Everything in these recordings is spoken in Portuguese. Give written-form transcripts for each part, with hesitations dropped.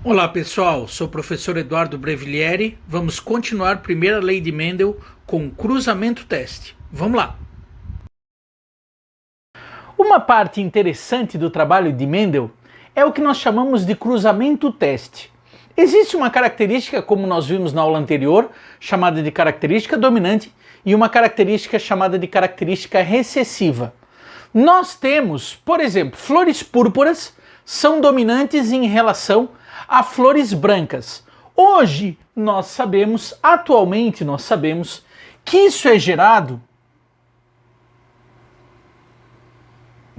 Olá pessoal, sou o professor Eduardo Brevilieri. Vamos continuar a primeira lei de Mendel com cruzamento teste. Vamos lá! Uma parte interessante do trabalho de Mendel é o que nós chamamos de cruzamento teste. Existe uma característica, como nós vimos na aula anterior, chamada de característica dominante e uma característica chamada de característica recessiva. Nós temos, por exemplo, flores púrpuras são dominantes em relação a flores brancas. Hoje nós sabemos, atualmente nós sabemos, que isso é gerado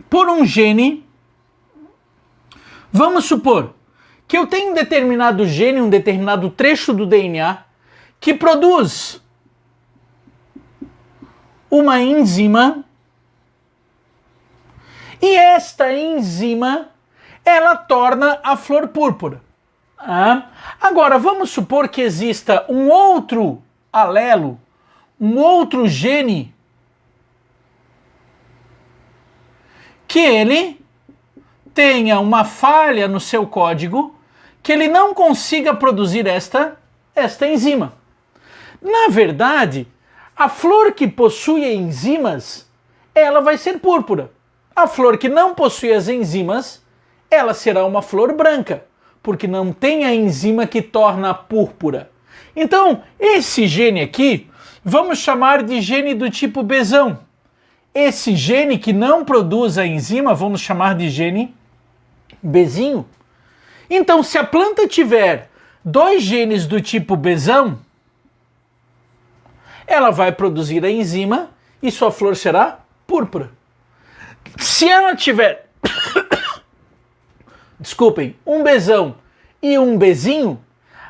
por um gene. Vamos supor que eu tenho um determinado gene, um determinado trecho do DNA que produz uma enzima e esta enzima ela torna a flor púrpura. Agora, vamos supor que exista um outro alelo, um outro gene, que ele tenha uma falha no seu código, que ele não consiga produzir esta enzima. Na verdade, a flor que possui enzimas, ela vai ser púrpura. A flor que não possui as enzimas, ela será uma flor branca, porque não tem a enzima que torna púrpura. Então, esse gene aqui, vamos chamar de gene do tipo Bzão. Esse gene que não produz a enzima, vamos chamar de gene Bzinho. Então, se a planta tiver dois genes do tipo Bzão, ela vai produzir a enzima e sua flor será púrpura. Se ela tiver desculpem, um Bzão e um Bzinho,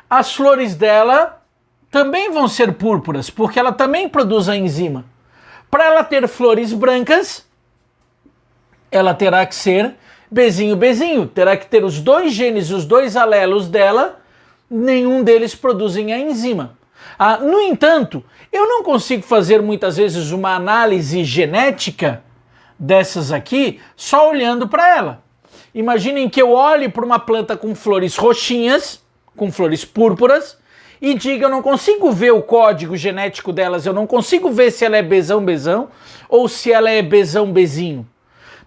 as flores dela também vão ser púrpuras, porque ela também produz a enzima. Para ela ter flores brancas, ela terá que ser Bzinho, Bzinho. Terá que ter os dois genes, os dois alelos dela, nenhum deles produzem a enzima. No entanto, eu não consigo fazer muitas vezes uma análise genética dessas aqui só olhando para ela. Imaginem que eu olhe para uma planta com flores roxinhas, com flores púrpuras, e diga, eu não consigo ver o código genético delas, eu não consigo ver se ela é Bzão, Bzão, ou se ela é Bzão, Bzinho.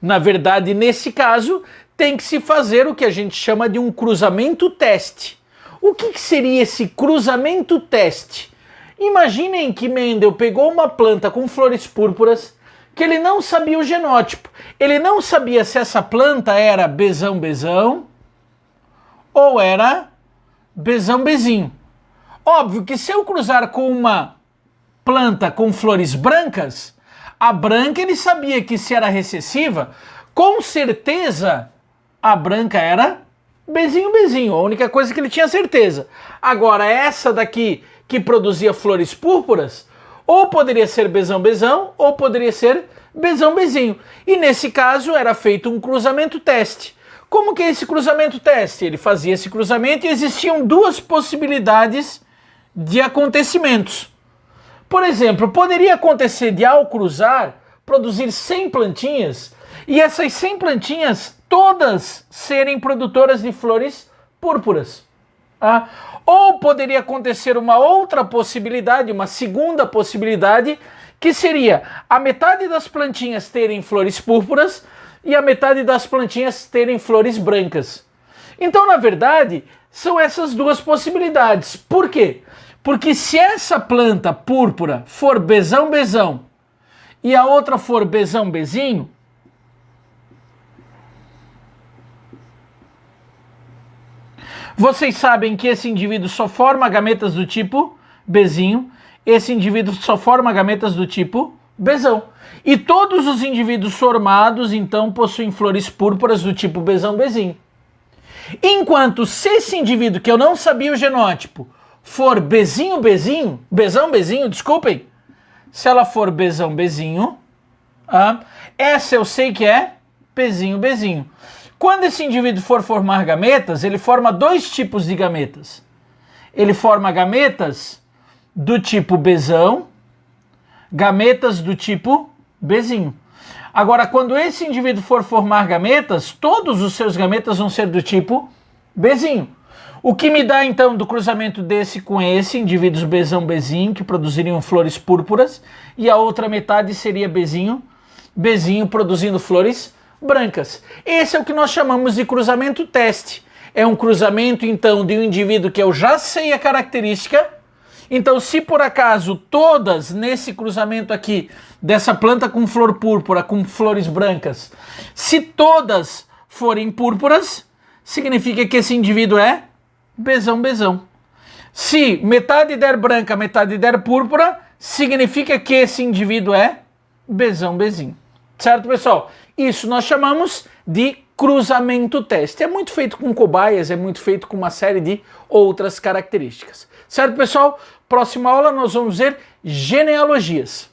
Na verdade, nesse caso, tem que se fazer o que a gente chama de um cruzamento teste. O que seria esse cruzamento teste? Imaginem que Mendel pegou uma planta com flores púrpuras, que ele não sabia o genótipo. Ele não sabia se essa planta era Bzão, Bzão ou era Bzão, Bzinho. Óbvio que se eu cruzar com uma planta com flores brancas, a branca ele sabia que se era recessiva, com certeza a branca era Bzinho, Bzinho, a única coisa que ele tinha certeza. Agora essa daqui que produzia flores púrpuras, ou poderia ser Bzão, Bzão, ou poderia ser Bzão, Bzinho. E nesse caso era feito um cruzamento teste. Como que é esse cruzamento teste? Ele fazia esse cruzamento e existiam duas possibilidades de acontecimentos. Por exemplo, poderia acontecer de ao cruzar, produzir 100 plantinhas e essas 100 plantinhas todas serem produtoras de flores púrpuras. Ou poderia acontecer uma outra possibilidade, uma segunda possibilidade, que seria a metade das plantinhas terem flores púrpuras e a metade das plantinhas terem flores brancas. Então, na verdade, são essas duas possibilidades. Por quê? Porque se essa planta púrpura for Bzão, Bzão e a outra for Bzão, Bzinho, vocês sabem que esse indivíduo só forma gametas do tipo Bzinho, esse indivíduo só forma gametas do tipo Bzão. E todos os indivíduos formados, então, possuem flores púrpuras do tipo Bzão, Bzinho. Enquanto se esse indivíduo, que eu não sabia o genótipo, for Bzinho, Bzinho, Bzão, Bzinho, desculpem, se ela for Bzão, Bzinho, essa eu sei que é Bzinho, Bzinho. Quando esse indivíduo for formar gametas, ele forma dois tipos de gametas. Ele forma gametas do tipo Bzão, gametas do tipo Bzinho. Agora, quando esse indivíduo for formar gametas, todos os seus gametas vão ser do tipo Bzinho. O que me dá então do cruzamento desse com esse, indivíduos Bzão, Bzinho, que produziriam flores púrpuras, e a outra metade seria Bzinho, Bzinho produzindo flores brancas. Esse é o que nós chamamos de cruzamento teste. É um cruzamento então de um indivíduo que eu já sei a característica. Então, se por acaso todas nesse cruzamento aqui, dessa planta com flor púrpura, com flores brancas, se todas forem púrpuras, significa que esse indivíduo é Bzão, Bzão. Se metade der branca, metade der púrpura, significa que esse indivíduo é Bzão, Bzinho. Certo, pessoal? Isso nós chamamos de cruzamento teste. É muito feito com cobaias, é muito feito com uma série de outras características. Certo, pessoal? Próxima aula nós vamos ver genealogias.